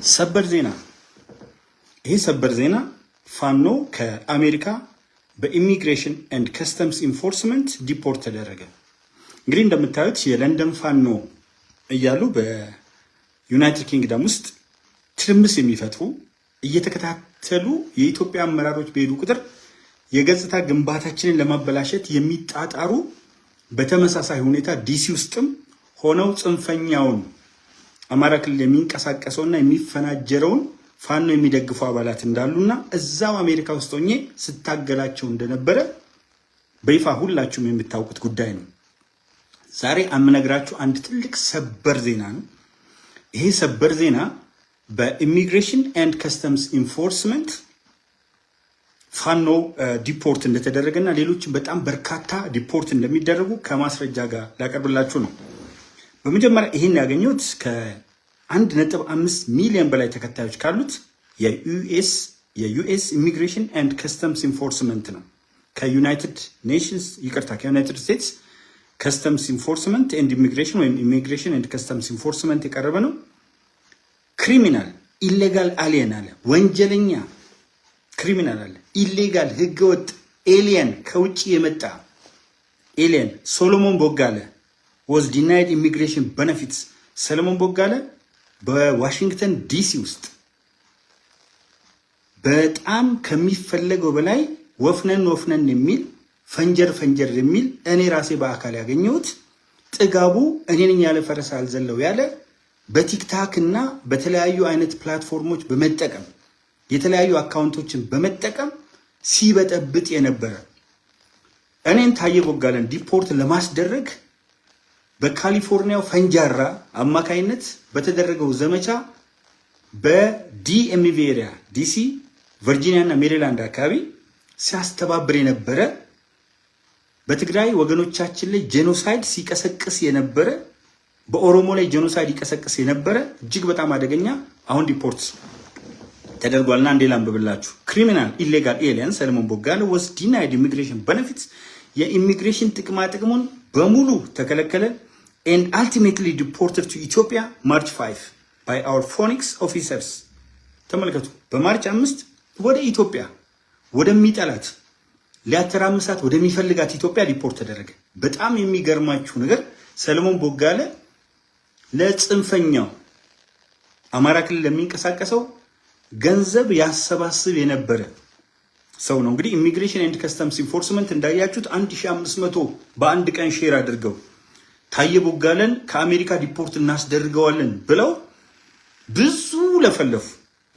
ሰበር ዜና። ይሄ ሰበር ዜና ፋኖ ከአሜሪካ በኢሚግሬሽን ኤንድ ከስተምስ ኢንፎርስመንት ዲፖርት ተደረገ። እንግዲህ እንደምታዩት የለንደን ፋኖ እያሉ በዩናይትድ ኪንግደም ውስጥ ትርምስ የሚፈጥሩ እየተከታተሉ የኢትዮጵያ አመራሮች በሄዱ ቁጥር የገጽታ ግንባታችንን ለማበላሸት የሚጣጣሩ በተመሳሳይ ሁኔታ ዲሲ ውስጥም ሆነው ጽንፈኛውን አማራ ክልል የሚንቀሳቀሰውና የሚፈናጀረውን ፋኖ የሚደግፉ አባላት እንዳሉና እዛው አሜሪካ ውስጥ ሆኜ ስታገላቸው እንደነበረ በይፋ ሁላችሁም የምታውቁት ጉዳይ ነው። ዛሬ አምነግራችሁ አንድ ትልቅ ሰበር ዜና ነው። ይሄ ሰበር ዜና በኢሚግሬሽን ኤንድ ከስተምስ ኢንፎርስመንት ፋኖ ዲፖርት እንደተደረገና ሌሎችም በጣም በርካታ ዲፖርት እንደሚደረጉ ከማስረጃ ጋር ላቀርብላችሁ ነው። በመጀመሪያ ይሄን ያገኘሁት ከ1.5 ሚሊዮን በላይ ተከታዮች ካሉት የዩኤስ ኢሚግሬሽን ኤንድ ከስተምስ ኢንፎርስመንት ነው። ከዩናይትድ ስቴትስ ከስተምስ ኢንፎርስመንት ኤንድ ኢሚግሬሽን ወይም ኢሚግሬሽን ኤንድ ከስተምስ ኢንፎርስመንት የቀረበ ነው። ክሪሚናል ኢሌጋል አሊየን አለ፣ ወንጀለኛ ክሪሚናል አለ፣ ኢሌጋል ህገወጥ ኤሊየን ከውጭ የመጣ ኤሊየን ሶሎሞን ቦጋለ was denied immigration benefits። ሰለሞን ቦጋለ በዋሽንግተን ዲሲ ውስጥ በጣም ከሚፈለገው በላይ ወፍነን የሚል ፈንጀር የሚል እኔ ራሴ በአካል ያገኘሁት ጥጋቡ እኔ ነኝ ያለ ፈረስ አልዘለው ያለ በቲክታክ እና በተለያዩ አይነት ፕላትፎርሞች በመጠቀም የተለያዩ አካውንቶችን በመጠቀም ሲበጠብጥ የነበረ እኔን ታየ ቦጋለን ዲፖርት ለማስደረግ በካሊፎርኒያው ፈንጃራ አማካይነት በተደረገው ዘመቻ በዲኤምቪ ኤሪያ ዲሲ፣ ቨርጂኒያ እና ሜሪላንድ አካባቢ ሲያስተባብር የነበረ በትግራይ ወገኖቻችን ላይ ጄኖሳይድ ሲቀሰቅስ የነበረ በኦሮሞ ላይ ጄኖሳይድ ይቀሰቅስ የነበረ እጅግ በጣም አደገኛ አሁን ዲፖርት ተደርጓልና አንዴ ላንብብላችሁ። ክሪሚናል ኢሌጋል ኤሊየን ሰለሞን ቦጋለ was denied immigration benefits የኢሚግሬሽን ጥቅማ ጥቅሙን በሙሉ ተከለከለ and ultimately deported to Ethiopia March 5 by our Phoenix officers። ተመልከቱ፣ በማርች 5 ወደ ኢትዮጵያ ወደሚጠላት ሊያተራምሳት ወደሚፈልጋት ኢትዮጵያ ዲፖርት ተደረገ። በጣም የሚገርማችሁ ነገር ሰለሞን ቦጋለ ለጽንፈኛው አማራ ክልል ለሚንቀሳቀሰው ገንዘብ ያሰባስብ የነበረ ሰው ነው። እንግዲህ ኢሚግሬሽን ኤንድ ከስተምስ ኢንፎርስመንት እንዳያችሁት 1500 በአንድ ቀን ሼር አድርገው ታየ ቦጋለን ከአሜሪካ ዲፖርት እናስደርገዋለን ብለው ብዙ ለፈለፉ።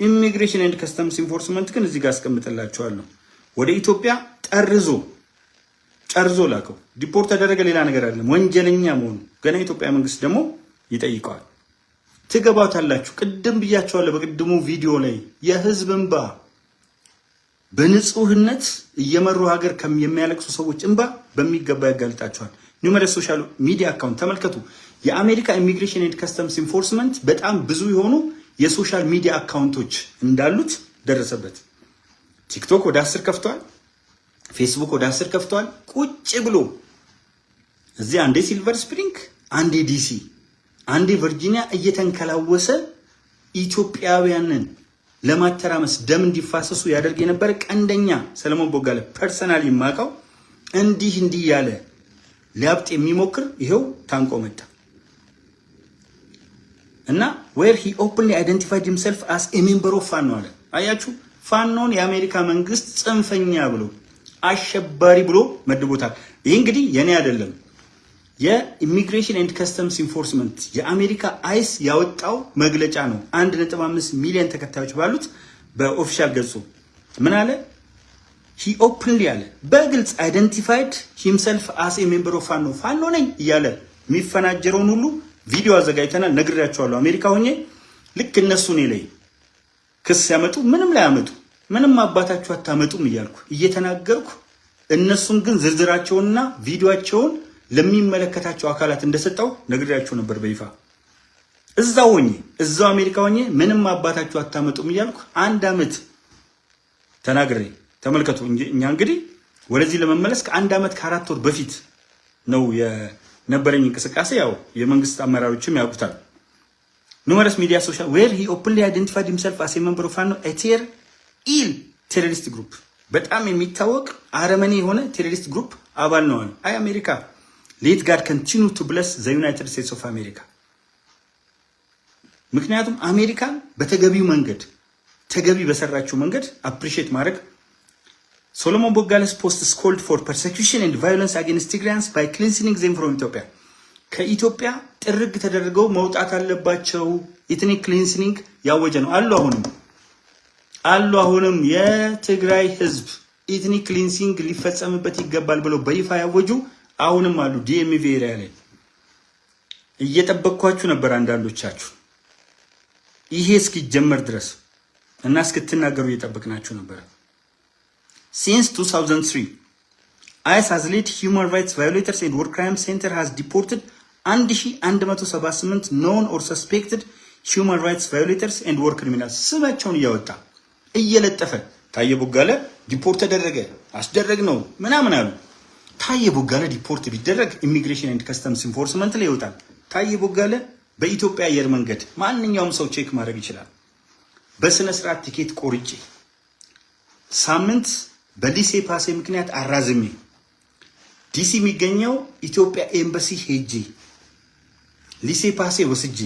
ኢሚግሬሽን ኤንድ ከስተምስ ኢንፎርስመንት ግን እዚህ ጋር አስቀምጥላችኋለሁ ወደ ኢትዮጵያ ጨርዞ ላከው። ዲፖርት ተደረገ፣ ሌላ ነገር አይደለም፣ ወንጀለኛ መሆኑ ገና የኢትዮጵያ መንግስት ደግሞ ይጠይቀዋል። ትገባታላችሁ። ቅድም ብያቸዋለሁ በቅድሙ ቪዲዮ ላይ የህዝብ እንባ በንጹህነት እየመሩ ሀገር የሚያለቅሱ ሰዎች እንባ በሚገባ ያጋልጣቸዋል። ኒውመረስ ሶሻል ሚዲያ አካውንት ተመልከቱ። የአሜሪካ ኢሚግሬሽን ኤንድ ከስተምስ ኢንፎርስመንት በጣም ብዙ የሆኑ የሶሻል ሚዲያ አካውንቶች እንዳሉት ደረሰበት። ቲክቶክ ወደ 10 ከፍቷል። ፌስቡክ ወደ 10 ከፍቷል። ቁጭ ብሎ እዚህ አንዴ ሲልቨር ስፕሪንግ፣ አንዴ ዲሲ፣ አንዴ ቨርጂኒያ እየተንከላወሰ ኢትዮጵያውያንን ለማተራመስ ደም እንዲፋሰሱ ያደርግ የነበረ ቀንደኛ ሰለሞን ቦጋለ ፐርሰናል ይማቀው እንዲህ ያለ ሊያብጥ የሚሞክር ይሄው ታንቆ መጣ እና where he openly identified himself as a member of ፋኖ አለ። አያችሁ፣ ፋኖን የአሜሪካ መንግስት ጽንፈኛ ብሎ አሸባሪ ብሎ መድቦታል። ይህ እንግዲህ የኔ አይደለም፣ የኢሚግሬሽን ኤንድ ከስተምስ ኢንፎርስመንት የአሜሪካ አይስ ያወጣው መግለጫ ነው። 1.5 ሚሊዮን ተከታዮች ባሉት በኦፊሻል ገጹ ምን አለ? he openly አለ በግልጽ identified himself as a member of ፋኖ ነኝ እያለ የሚፈናጀረውን ሁሉ ቪዲዮ አዘጋጅተናል፣ ነግሬያቸዋለሁ። አሜሪካ ሆኜ ልክ እነሱ እኔ ላይ ክስ ያመጡ ምንም አባታችሁ አታመጡም እያልኩ እየተናገርኩ እነሱን ግን ዝርዝራቸውንና ቪዲዮአቸውን ለሚመለከታቸው አካላት እንደሰጠው ነግሬያቸው ነበር በይፋ። እዛው አሜሪካ ሆኜ ምንም አባታችሁ አታመጡም እያልኩ 1 ዓመት ተናግሬ ተመልከቱ። እኛ እንግዲህ ወደዚህ ለመመለስ ከ1 ዓመት ከ4 ወር በፊት ነው የነበረኝ እንቅስቃሴ። ያው የመንግስት አመራሮችም ያውቁታል። numerous media social where he openly identified himself as a member of FANO, a terrorist group. በጣም የሚታወቅ አረመኔ የሆነ ቴሮሪስት ግሩፕ አባል ነው። አይ አሜሪካ let God continue to bless the United States of America። ምክንያቱም አሜሪካን በተገቢው መንገድ ተገቢ በሰራችው መንገድ አፕሪሺየት ማድረግ Solomon Bogale's post is called for persecution and violence against Tigrayans by cleansing them from Ethiopia። ከኢትዮጵያ ጥርግ ተደርገው መውጣት አለባቸው። ኢትኒክ ክሊንሲንግ ያወጀ ነው አሁንም የትግራይ ህዝብ ኢትኒክ ክሊንሲንግ ሊፈጸምበት ይገባል ብለው በይፋ ያወጁ አሁንም አሉ። ዲኤምቪ ኤሪያ ላይ እየጠበቅኳችሁ ነበር አንዳንዶቻችሁ ይሄ እስኪጀመር ድረስ እና እስክትናገሩ እየጠበቅናችሁ ነበር። Since 2003 ICE has led human rights violators and war crime center has deported 1178 known or suspected human rights violators and war criminals። ስማቸውን እያወጣ እየለጠፈ ታየ ቦጋለ ዲፖርት ተደረገ አስደረግ ነው ምናምን አሉ። ታየ ቦጋለ ዲፖርት ቢደረግ ኢሚግሬሽን ኤንድ ከስተምስ ኢንፎርስመንት ላይ ይወጣል። ታየ ቦጋለ በኢትዮጵያ አየር መንገድ ማንኛውም ሰው ቼክ ማድረግ ይችላል። በስነ ስርዓት ቲኬት ቆርጬ ሳምንት በሊሴ ፓሴ ምክንያት አራዝሜ ዲሲ የሚገኘው ኢትዮጵያ ኤምባሲ ሄጄ ሊሴ ፓሴ ወስጄ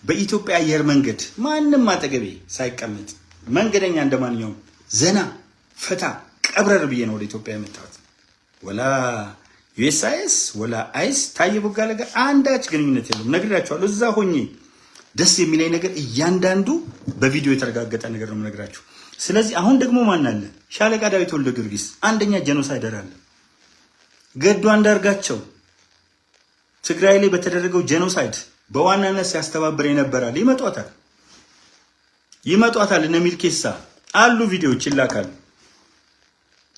በኢትዮጵያ አየር መንገድ ማንንም አጠገቤ ሳይቀመጥ መንገደኛ እንደማንኛውም ዘና ፈታ ቀብረር ብዬ ነው ወደ ኢትዮጵያ የመጣሁት። ወላ ዩኤስአይኤስ ወላ አይስ ታየ ቦጋለ ጋር አንዳች ግንኙነት የለም። ነግራችኋለሁ። እዛ ሆኜ ደስ የሚለኝ ነገር እያንዳንዱ በቪዲዮ የተረጋገጠ ነገር ነው ነግራችሁ። ስለዚህ አሁን ደግሞ ማን አለ? ሻለቃ ዳዊት ወልደ ጊዮርጊስ አንደኛ ጄኖሳይደር አለ። ገዱ አንዳርጋቸው ትግራይ ላይ በተደረገው ጄኖሳይድ በዋናነት ሲያስተባብር የነበራል። ይመጧታል እነ ሚልኬሳ አሉ። ቪዲዮዎች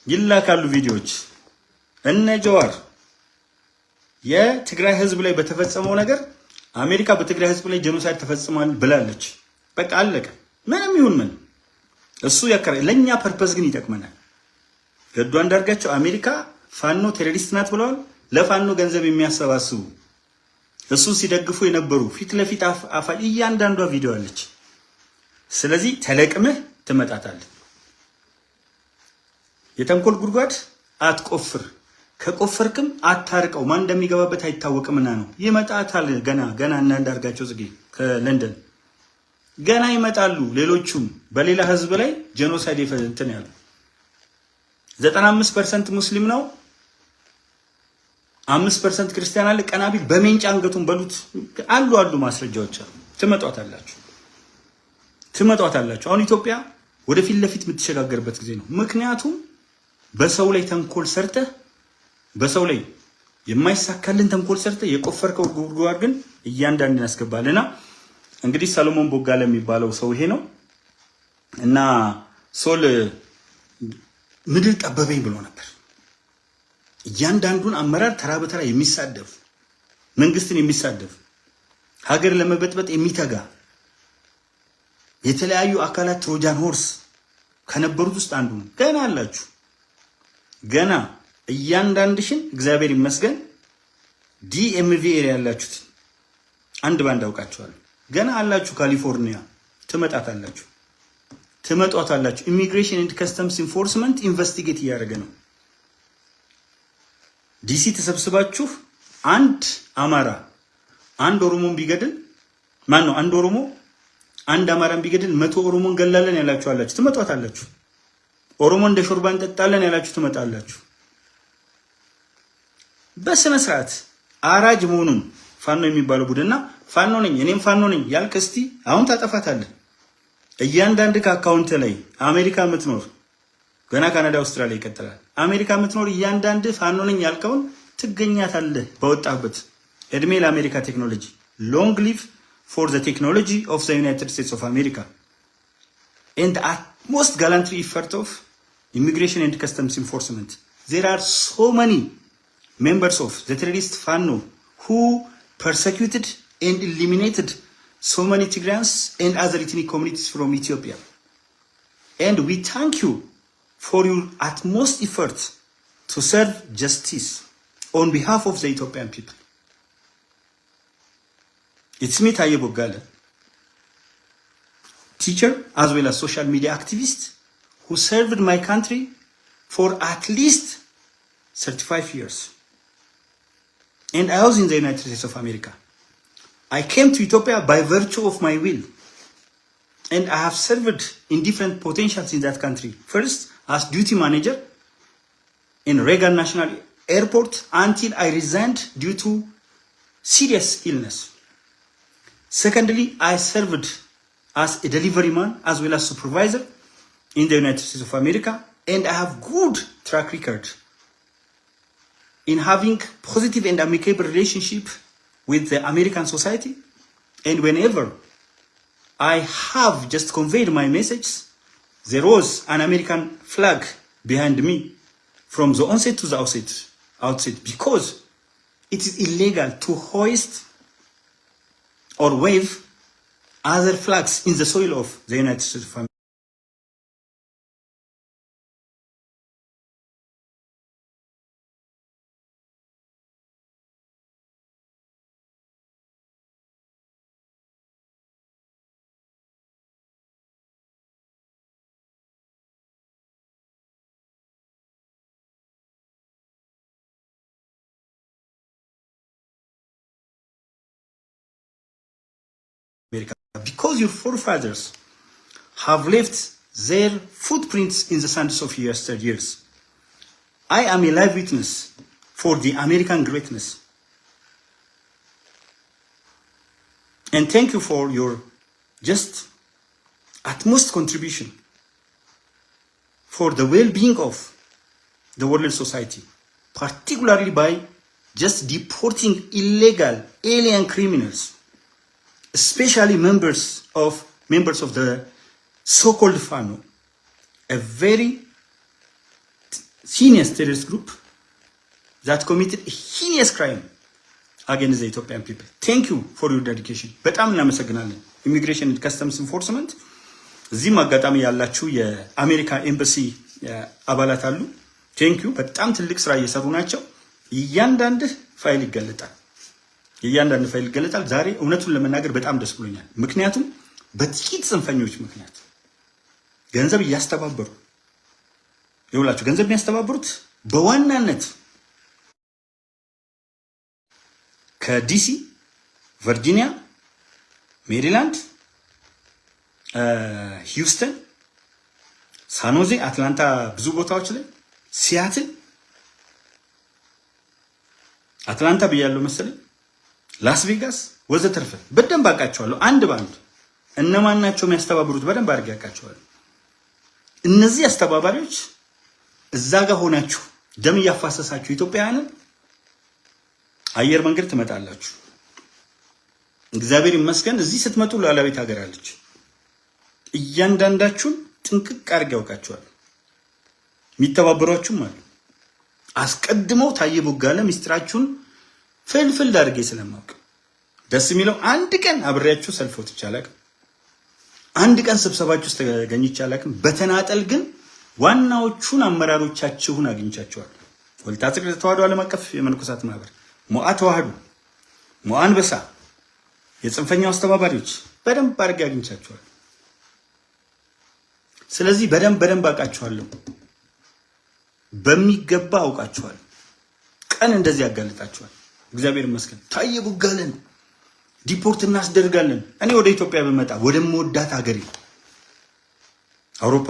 ይላካሉ ቪዲዮዎች። እነ ጀዋር የትግራይ ህዝብ ላይ በተፈጸመው ነገር አሜሪካ በትግራይ ህዝብ ላይ ጄኖሳይድ ተፈጽሟል ብላለች። በቃ አለቀ። ምንም ይሁን ምን እሱ ያከረ ለኛ ፐርፐስ ግን ይጠቅመናል። ገዱ አንዳርጋቸው አሜሪካ ፋኖ ቴሮሪስት ናት ብለዋል። ለፋኖ ገንዘብ የሚያሰባስቡ እሱ ሲደግፉ የነበሩ ፊት ለፊት አፋ እያንዳንዷ ቪዲዮ አለች። ስለዚህ ተለቅመህ ትመጣታለህ። የተንኮል ጉድጓድ አትቆፍር፣ ከቆፈርክም አታርቀው። ማን እንደሚገባበት አይታወቅምና ነው። ይመጣታል ገና እና አንዳርጋቸው ጽጌ ከለንደን ገና ይመጣሉ። ሌሎቹም በሌላ ህዝብ ላይ ጄኖሳይድ እንትን ያሉ 95% ሙስሊም ነው፣ 5% ክርስቲያን አለ። ቀናቢል በሜንጫ አንገቱን በሉት አሉ ማስረጃዎች አሉ። ትመጣታላችሁ። አሁን ኢትዮጵያ ወደ ፊት ለፊት የምትሸጋገርበት ጊዜ ነው። ምክንያቱም በሰው ላይ ተንኮል ሰርተህ በሰው ላይ የማይሳካልን ተንኮል ሰርተህ የቆፈርከው ጉድጓድ ግን እያንዳንዱን ያስገባልና እንግዲህ ሰሎሞን ቦጋለ የሚባለው ሰው ይሄ ነው እና ሶል ምድር ጠበበኝ ብሎ ነበር። እያንዳንዱን አመራር ተራ በተራ የሚሳደፍ መንግስትን የሚሳደፍ ሀገር ለመበጥበጥ የሚተጋ የተለያዩ አካላት ትሮጃን ሆርስ ከነበሩት ውስጥ አንዱ ነው። ገና አላችሁ። ገና እያንዳንድሽን እግዚአብሔር ይመስገን ዲኤምቪ ኤሪያ ያላችሁት አንድ ባንድ አውቃችኋለሁ። ገና አላችሁ። ካሊፎርኒያ ትመጣታላችሁ። ኢሚግሬሽን ኤንድ ከስተምስ ኢንፎርስመንት ኢንቨስቲጌት እያደረገ ነው። ዲሲ ተሰብስባችሁ አንድ አማራ አንድ ኦሮሞን ቢገድል አንድ ኦሮሞ አንድ አማራን ቢገድል 100 ኦሮሞን ገላለን ያላችሁ አላችሁ። ትመጣታላችሁ። ኦሮሞ እንደ ሾርባ እንጠጣለን ያላችሁ ትመጣላችሁ። በስነ ስርዓት አራጅ መሆኑን ፋኖ የሚባለው ቡድንና ፋኖ ነኝ እኔም ፋኖ ነኝ ያልክ እስቲ አሁን ታጠፋታለህ። እያንዳንድ ከአካውንት ላይ አሜሪካ የምትኖር ገና ካናዳ አውስትራሊያ ይቀጥላል። አሜሪካ የምትኖር እያንዳንድ ፋኖ ነኝ ያልከውን ትገኛታለህ በወጣበት። እድሜ ለአሜሪካ ቴክኖሎጂ። ሎንግ ሊቭ for the technology of the United States of America and the utmost gallantry effort of immigration and customs enforcement. There are so many members of the terrorist FANO who persecuted and eliminated so many Tigrayans and other ethnic communities from Ethiopia. And we thank you for your utmost effort to serve justice on behalf of the Ethiopian people. It's me, Taye Bogale, teacher as well as social media activist who served my country for at least 35 years. And I was in the United States of America. I came to Ethiopia by virtue of my will. And I have served in different potentials in that country. First, as duty manager in Reagan National Airport until I resigned due to serious illness. Secondly, I served as a delivery man as well as supervisor in the United States of America. And I have good track record in having positive and amicable relationship with the American society. And whenever I have just conveyed my message, there was an American flag behind me from the onset to the outset, because it is illegal to hoist or wave other flags in the soil of the United States of America. Because your forefathers have left their footprints in the sands of yesteryears. I am a live witness for the American greatness. And thank you for your just utmost contribution for the well-being of the world society, particularly by just deporting illegal alien criminals, especially members of the so-called FANO, a very heinous terrorist group that committed a heinous crime against the Ethiopian people. Thank you for your dedication. በጣም እናመሰግናለን። ኢሚግሬሽን ኤንድ ከስተምስ ኢንፎርስመንት እዚህም አጋጣሚ ያላችሁ የአሜሪካ ኤምባሲ አባላት አሉ። ቴንክ ዩ። በጣም ትልቅ ስራ እየሰሩ ናቸው። እያንዳንዱ ፋይል ይገለጣል። ዛሬ እውነቱን ለመናገር በጣም ደስ ብሎኛል። ምክንያቱም በጥቂት ጽንፈኞች ምክንያት ገንዘብ እያስተባበሩ ይውላችሁ። ገንዘብ የሚያስተባብሩት በዋናነት ከዲሲ፣ ቨርጂኒያ፣ ሜሪላንድ፣ ሂውስተን፣ ሳንሆዜ፣ አትላንታ ብዙ ቦታዎች ላይ ሲያትል፣ አትላንታ ብያለሁ መሰለኝ፣ ላስ ቬጋስ ወዘተርፈ በደንብ አውቃቸዋለሁ። አንድ ባንድ እነማን ናቸው የሚያስተባብሩት በደንብ አድርጌ አውቃቸዋለሁ። እነዚህ አስተባባሪዎች እዛ ጋር ሆናችሁ ደም እያፋሰሳችሁ ኢትዮጵያውያንን አየር መንገድ ትመጣላችሁ። እግዚአብሔር ይመስገን እዚህ ስትመጡ ሉዓላዊት ሀገር አለች። እያንዳንዳችሁን ጥንቅቅ አድርጌ አውቃቸዋለሁ። የሚተባበሯችሁም አሉ። አስቀድመው ታየ ቦጋለ ሚስጥራችሁን ፍልፍል አድርጌ ስለማውቅ ደስ የሚለው አንድ ቀን አብሬያችሁ ሰልፍ ወጥቼ አላውቅም። አንድ ቀን ስብሰባችሁ ውስጥ ተገኝቼ አላውቅም። በተናጠል ግን ዋናዎቹን አመራሮቻችሁን አግኝቻቸዋለሁ። ወልታ ጽድቅ ተዋህዶ ዓለም አቀፍ የመነኮሳት ማህበር፣ ሞዓ ተዋህዶ፣ ሞዓ አንበሳ፣ የጽንፈኛው አስተባባሪዎች በደንብ አድርጌ አግኝቻቸዋለሁ። ስለዚህ በደንብ አውቃቸዋለሁ። በሚገባ አውቃቸዋለሁ። ቀን እንደዚህ ያጋልጣቸዋል። እግዚአብሔር ይመስገን። ታየ ቦጋለን ዲፖርት እናስደርጋለን። እኔ ወደ ኢትዮጵያ ብመጣ ወደምወዳት ሀገሬ አውሮፓ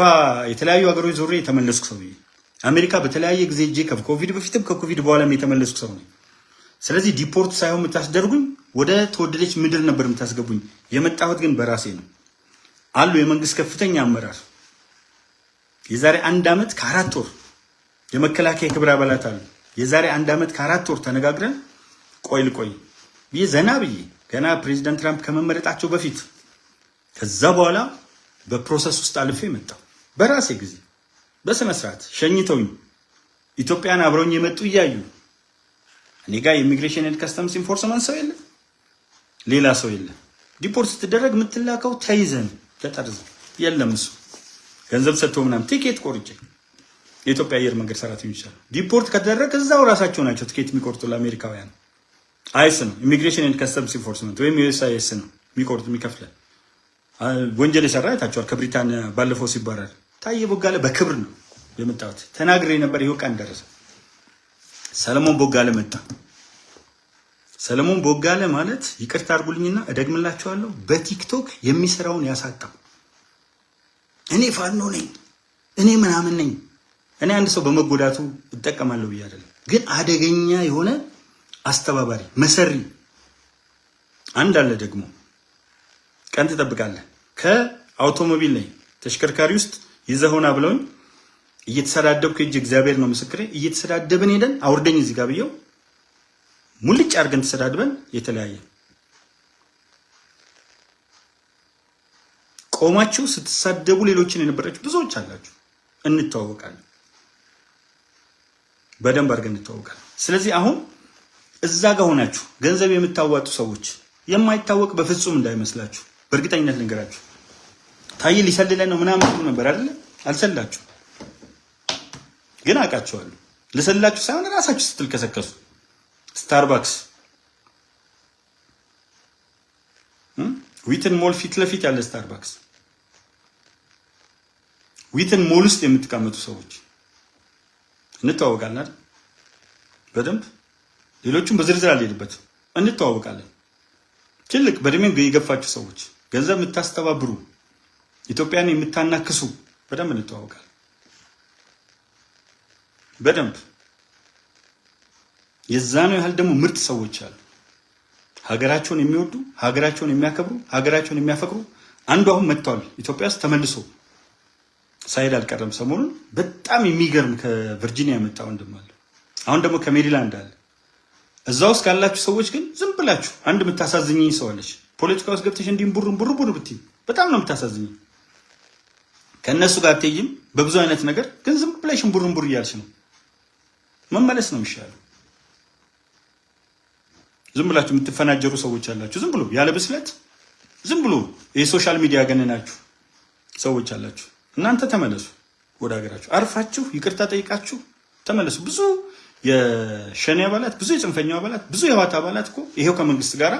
የተለያዩ ሀገሮች ዞሬ የተመለስኩ ሰው ነኝ። አሜሪካ በተለያየ ጊዜ እጄ ከኮቪድ በፊትም ከኮቪድ በኋላም የተመለስኩ ሰው ነኝ። ስለዚህ ዲፖርት ሳይሆን የምታስደርጉኝ ወደ ተወደደች ምድር ነበር የምታስገቡኝ። የመጣሁት ግን በራሴ ነው። አሉ የመንግስት ከፍተኛ አመራር የዛሬ 1 ዓመት ከ4 ወር የመከላከያ ክብረ አባላት አሉ። የዛሬ 1 ዓመት ከ4 ወር ተነጋግረን ቆይ ብዬ ዘና ብዬ ገና ፕሬዚዳንት ትራምፕ ከመመረጣቸው በፊት ከዛ በኋላ በፕሮሰስ ውስጥ አልፌ መጣሁ። በራሴ ጊዜ በስነ ስርዓት ሸኝተውኝ ኢትዮጵያን አብረውኝ የመጡ እያዩ እኔ ጋር ኢሚግሬሽን ኤንድ ከስተምስ ኢንፎርስመንት ሰው የለም፣ ሌላ ሰው የለም። ዲፖርት ስትደረግ የምትላከው ተይዘን ተጠርዘ የለም። እሱ ገንዘብ ሰጥቶ ምናምን ቲኬት ቆርጬ የኢትዮጵያ አየር መንገድ ሰራተኞች አሉ። ዲፖርት ከተደረገ እዛው ራሳቸው ናቸው ቲኬት የሚቆርጡ ለአሜሪካውያን። አይስ ነው ኢሚግሬሽን ኤንድ ከስተምስ ኢንፎርስመንት ወይም ዩኤስአይኤስ ነው የሚቆርጥ የሚከፍለን። ወንጀል የሰራ አይታችኋል። ከብሪታንያ ባለፈው ሲባረር ታዬ ቦጋለ በክብር ነው የመጣሁት ተናግሬ ነበር። ይኸው ቀን ደረሰ። ሰለሞን ቦጋለ መጣ። ሰለሞን ቦጋለ ማለት ይቅርታ አድርጉልኝና እደግምላችኋለሁ፣ በቲክቶክ የሚሰራውን ያሳጣው። እኔ ፋኖ ነኝ፣ እኔ ምናምን ነኝ። እኔ አንድ ሰው በመጎዳቱ እጠቀማለሁ ብዬ አይደለም፣ ግን አደገኛ የሆነ አስተባባሪ መሰሪ አንድ አለ። ደግሞ ቀን ትጠብቃለህ። ከአውቶሞቢል ላይ ተሽከርካሪ ውስጥ ይዘሆና ብለውኝ እየተሰዳደብኩ እጅ እግዚአብሔር ነው ምስክሬ፣ እየተሰዳደብን ሄደን አውርደኝ እዚህ ጋር ብየው ሙልጭ አድርገን ተሰዳድበን የተለያየ ቆማችሁ ስትሳደቡ ሌሎችን የነበራችሁ ብዙዎች አላችሁ። እንተዋወቃለን፣ በደንብ አድርገን እንተዋወቃለን። ስለዚህ አሁን እዛ ጋር ሆናችሁ ገንዘብ የምታዋጡ ሰዎች የማይታወቅ በፍጹም እንዳይመስላችሁ። በእርግጠኝነት ልንገራችሁ፣ ታዬ ሊሰልለን ነው ምናምን ትሉ ነበር አይደለ? አልሰላችሁ፣ ግን አውቃችኋለሁ። ልሰላችሁ ሳይሆን ራሳችሁ ስትል ከሰከሱ ስታርባክስ ዊትን ሞል ፊት ለፊት ያለ ስታርባክስ ዊትን ሞል ውስጥ የምትቀመጡ ሰዎች እንተዋወቃለን አይደል? በደንብ ሌሎቹም በዝርዝር አልሄድበትም። እንተዋወቃለን። ትልቅ በእድሜ የገፋችሁ ሰዎች ገንዘብ የምታስተባብሩ ኢትዮጵያን የምታናክሱ በደንብ እንተዋወቃለን። በደንብ የዛነው ያህል ደግሞ ምርጥ ሰዎች አሉ። ሀገራቸውን የሚወዱ ሀገራቸውን የሚያከብሩ ሀገራቸውን የሚያፈቅሩ። አንዱ አሁን መጥቷል ኢትዮጵያ ውስጥ ተመልሶ ሳይድ አልቀረም። ሰሞኑን በጣም የሚገርም ከቨርጂኒያ የመጣ ወንድም አለ። አሁን ደግሞ ከሜሪላንድ አለ። እዛ ውስጥ ካላችሁ ሰዎች ግን ዝም ብላችሁ አንድ የምታሳዝኝኝ ሰው አለች። ፖለቲካ ውስጥ ገብተሽ እንዲህ ቡር ብትይ በጣም ነው የምታሳዝኝ። ከእነሱ ጋር አትይም በብዙ አይነት ነገር፣ ግን ዝም ብለሽ ቡር እያልሽ ነው። መመለስ ነው የሚሻለው። ዝም ብላችሁ የምትፈናጀሩ ሰዎች አላችሁ። ዝም ብሎ ያለ ብስለት ዝም ብሎ የሶሻል ሚዲያ ገነናችሁ ሰዎች አላችሁ። እናንተ ተመለሱ ወደ ሀገራችሁ። አርፋችሁ ይቅርታ ጠይቃችሁ ተመለሱ። ብዙ የሸኔ አባላት፣ ብዙ የጽንፈኛው አባላት፣ ብዙ የህወሓት አባላት እኮ ይሄው ከመንግስት ጋር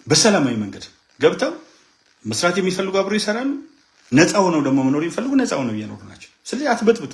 በሰላማዊ መንገድ ገብተው መስራት የሚፈልጉ አብረው ይሰራሉ። ነፃ ሆነው ደግሞ መኖር የሚፈልጉ ነፃ ሆነው እየኖሩ ናቸው። ስለዚህ አትበጥብጡ።